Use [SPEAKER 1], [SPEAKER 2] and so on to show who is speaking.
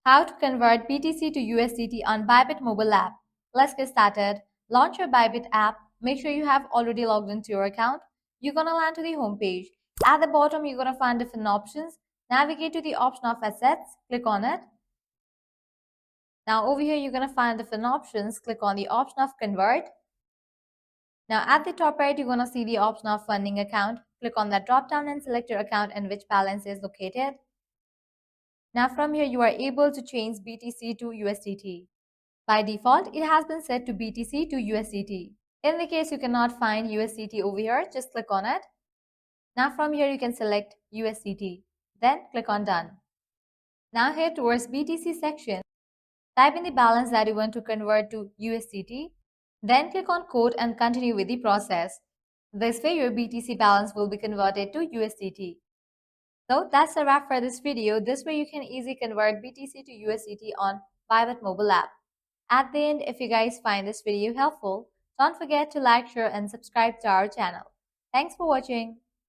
[SPEAKER 1] How to convert BTC to USDT on Bybit mobile app. Let's get started. Launch your Bybit app. Make sure you have already logged into your account. You're gonna land to the home page. At the bottom, you're gonna find different options. Navigate to the option of assets. Click on it. Now over here, you're gonna find different options. Click on the option of convert. Now at the top right, you're gonna see the option of funding account. Click on that drop down and select your account and which balance is located. Now from here, you are able to change BTC to USDT. By default, it has been set to BTC to USDT. In the case you cannot find USDT over here, just click on it. Now from here, you can select USDT. Then click on Done. Now here towards BTC section, type in the balance that you want to convert to USDT. Then click on Quote and continue with the process. This way, your BTC balance will be converted to USDT. So that's a wrap for this video. This way you can easily convert BTC to USDT on Bybit mobile app. At the end, if you guys find this video helpful, don't forget to like, share and subscribe to our channel. Thanks for watching.